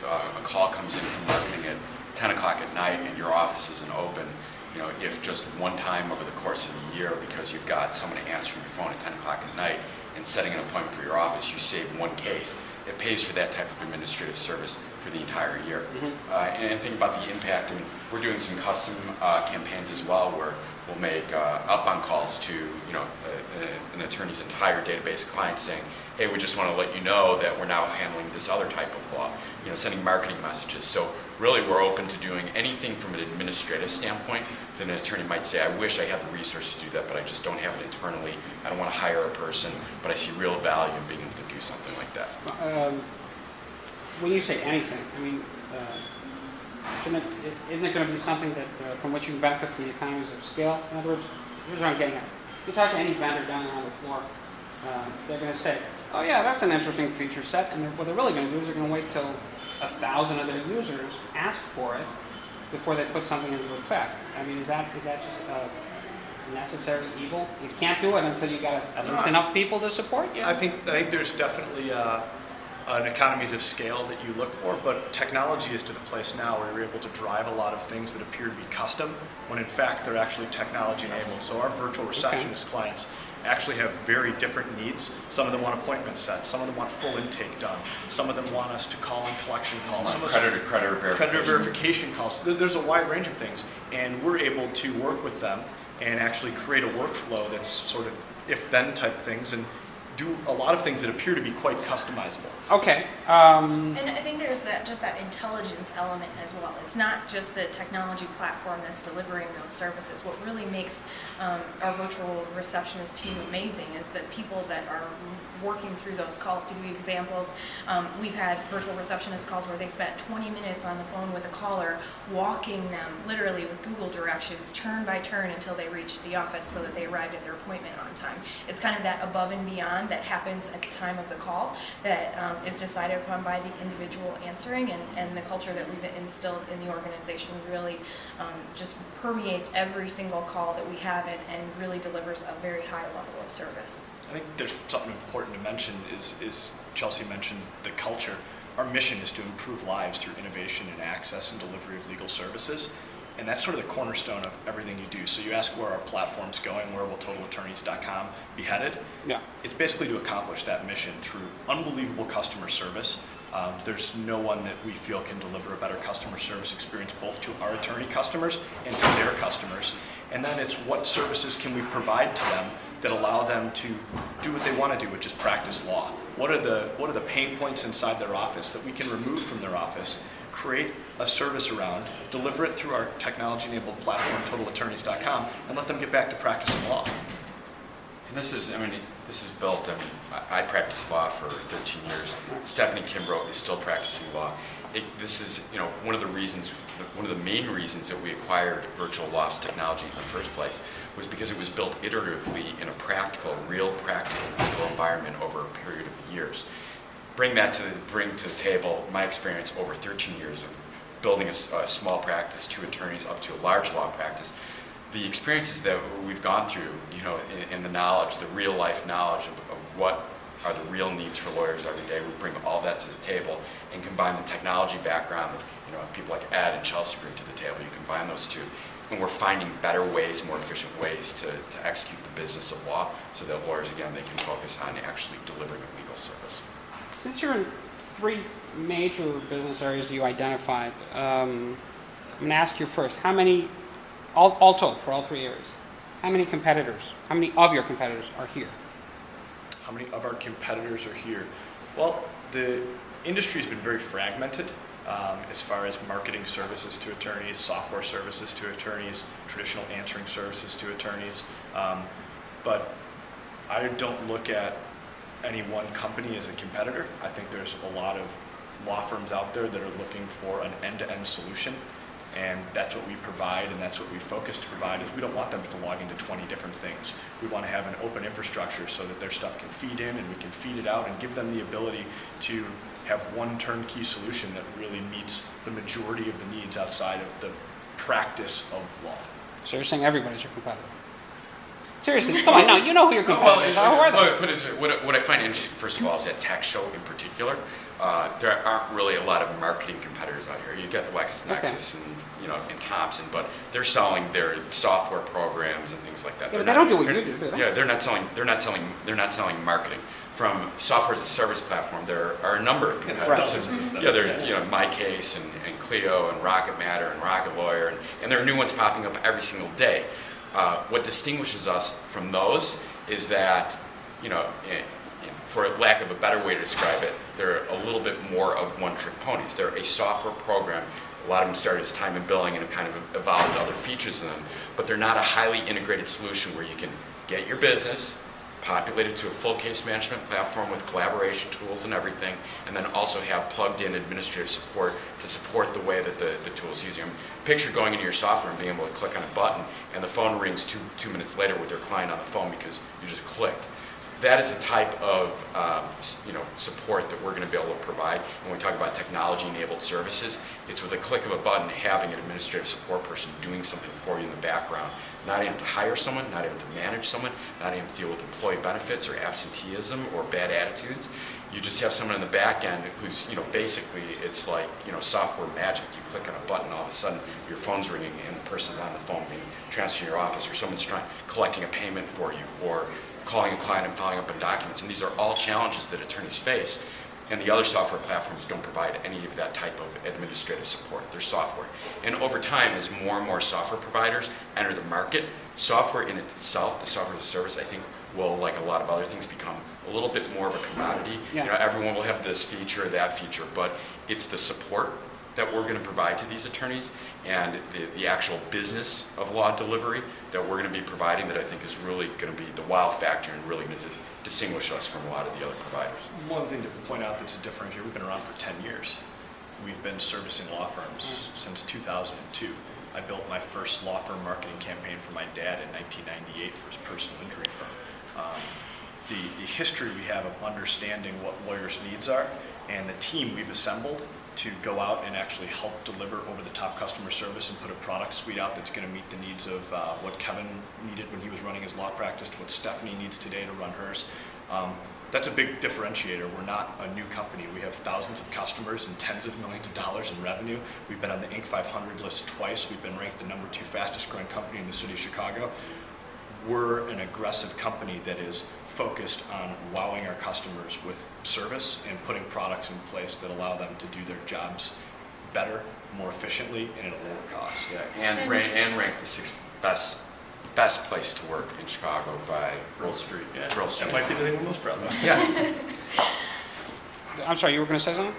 if a call comes in from marketing at 10 o'clock at night and your office isn't open, if just one time over the course of the year, because you've got someone answering your phone at 10 o'clock at night and setting an appointment for your office, you save one case. It pays for that type of administrative service for the entire year. And think about the impact. I mean, we're doing some custom campaigns as well, where we'll make outbound calls to an attorney's entire database of clients saying, hey, we just want to let you know that we're now handling this other type of law, sending marketing messages. So really we're open to doing anything from an administrative standpoint that an attorney might say, I wish I had the resources to do that, but I just don't have it internally. I don't want to hire a person, but I see real value in being able to do something like that. When you say anything, I mean, isn't it going to be something that from which you can benefit from the economies of scale? In other words, here's what I'm getting at. You talk to any vendor down on the floor, they're going to say, oh yeah, that's an interesting feature set, and what they're really going to do is they're going to wait till 1,000 of their users ask for it before they put something into effect. I mean, is that just a necessary evil? You can't do it until you got at least enough people to support you? I think there's definitely an economies of scale that you look for, but technology is to the place now where you're able to drive a lot of things that appear to be custom, when in fact they're actually technology enabled. So our virtual receptionist clients actually have very different needs. Some of them want appointment sets, some of them want full intake done, some of them want us to call in collection calls, some of them creditor verification calls. There's a wide range of things, and we're able to work with them and actually create a workflow that's sort of if-then type things, and do a lot of things that appear to be quite customizable. Okay. And I think there's that intelligence element as well. It's not just the technology platform that's delivering those services. What really makes our virtual receptionist team amazing is the people that are working through those calls. To give you examples, we've had virtual receptionist calls where they spent 20 minutes on the phone with a caller, walking them literally with Google directions, turn by turn, until they reached the office so that they arrived at their appointment on time. It's kind of that above and beyond that happens at the time of the call that is decided upon by the individual answering, and the culture that we've instilled in the organization really just permeates every single call that we have, and really delivers a very high level of service. I think there's something important to mention is Chelsea mentioned the culture. Our mission is to improve lives through innovation and access and delivery of legal services. And that's sort of the cornerstone of everything you do. So you ask where our platform's going, where will totalattorneys.com be headed? Yeah. It's basically to accomplish that mission through unbelievable customer service. There's no one that we feel can deliver a better customer service experience both to our attorney customers and to their customers. And then it's what services can we provide to them that allow them to do what they want to do, which is practice law. What are the pain points inside their office that we can remove from their office, create a service around, deliver it through our technology-enabled platform, totalattorneys.com, and let them get back to practicing law. And this is built, I practiced law for 13 years. Stephanie Kimbrough is still practicing law. This is, one of the main reasons that we acquired Virtual Lofts technology in the first place was because it was built iteratively in a real practical legal environment over a period of years. Bring to the table my experience over 13 years of building a small practice, 2 attorneys up to a large law practice. The experiences that we've gone through, in the knowledge, the real life knowledge of what are the real needs for lawyers every day, we bring all that to the table and combine the technology background that people like Ed and Chelsea bring to the table. You combine those two, and we're finding better ways, more efficient ways to execute the business of law, so that lawyers, again, they can focus on actually delivering a legal service. Since you're in 3 major business areas you identified, I'm going to ask you first, how many, all told, for all 3 areas, how many of your competitors are here? How many of our competitors are here? Well, the industry's been very fragmented as far as marketing services to attorneys, software services to attorneys, traditional answering services to attorneys. But I don't look at any one company as a competitor. I think there's a lot of law firms out there that are looking for an end-to-end solution, and that's what we provide, and that's what we focus to provide. Is we don't want them to log into 20 different things. We want to have an open infrastructure so that their stuff can feed in and we can feed it out and give them the ability to have one turnkey solution that really meets the majority of the needs outside of the practice of law. So you're saying everybody's your competitor? Seriously, come on, no, you know who your competitors are. Who are they? Put it this way, what I find interesting, first of all, is that TechShow in particular, there aren't really a lot of marketing competitors out here. You've got the LexisNexis and Thompson, but they're selling their software programs and things like that. Yeah, but they don't do what you do they? Yeah, they're not selling marketing. From software as a service platform, there are a number of competitors. Right. Yeah, there's MyCase and Clio and Rocket Matter and Rocket Lawyer, and there are new ones popping up every single day. What distinguishes us from those is that, for lack of a better way to describe it, they're a little bit more of one-trick ponies. They're a software program. A lot of them started as time and billing and have kind of evolved into other features in them, but they're not a highly integrated solution where you can get your business populated to a full case management platform with collaboration tools and everything, and then also have plugged-in administrative support to support the way that the tool is using them. Picture going into your software and being able to click on a button, and the phone rings two minutes later with your client on the phone because you just clicked. That is the type of support that we're going to be able to provide. When we talk about technology-enabled services, it's with a click of a button having an administrative support person doing something for you in the background. Not even to hire someone, not even to manage someone, not even to deal with employee benefits or absenteeism or bad attitudes. You just have someone in the back end who's, basically it's like, software magic. You click on a button, all of a sudden your phone's ringing and the person's on the phone being transferred to your office, or someone's collecting a payment for you, or calling a client and following up on documents. And these are all challenges that attorneys face. And the other software platforms don't provide any of that type of administrative support. They're software. And over time, as more and more software providers enter the market, software in itself, the software as a service, I think will, like a lot of other things, become a little bit more of a commodity. Yeah. Everyone will have this feature or that feature, but it's the support that we're going to provide to these attorneys and the actual business of law delivery that we're going to be providing that I think is really going to be the wow factor and really going to distinguish us from a lot of the other providers. One thing to point out that's a differentiator, we've been around for 10 years. We've been servicing law firms since 2002. I built my first law firm marketing campaign for my dad in 1998 for his personal injury firm. The history we have of understanding what lawyers' needs are and the team we've assembled to go out and actually help deliver over-the-top customer service and put a product suite out that's going to meet the needs of what Kevin needed when he was running his law practice, to what Stephanie needs today to run hers. That's a big differentiator. We're not a new company. We have thousands of customers and tens of millions of dollars in revenue. We've been on the Inc. 500 list twice. We've been ranked the #2 fastest growing company in the city of Chicago. We're an aggressive company that is focused on wowing our customers with service and putting products in place that allow them to do their jobs better, more efficiently, and at a lower cost. Yeah, and ranked the 6th best place to work in Chicago by Grove Street. Yeah, Grove Street. That might be the thing we're most proud of. Yeah. I'm sorry, you were going to say something?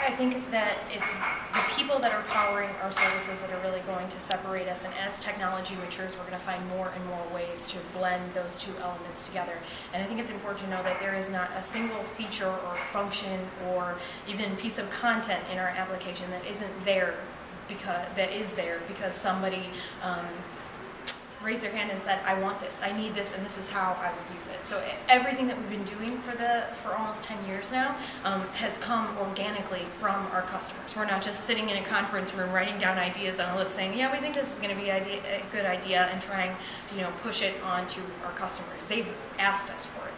I think that it's the people that are powering our services that are really going to separate us, and as technology matures, we're going to find more and more ways to blend those two elements together. And I think it's important to know that there is not a single feature or function or even piece of content in our application that isn't there because somebody raised their hand and said, I want this, I need this, and this is how I would use it. So everything that we've been doing for almost 10 years now has come organically from our customers. We're not just sitting in a conference room writing down ideas on a list saying, yeah, we think this is going to be a good idea, and trying to push it onto our customers. They've asked us for it.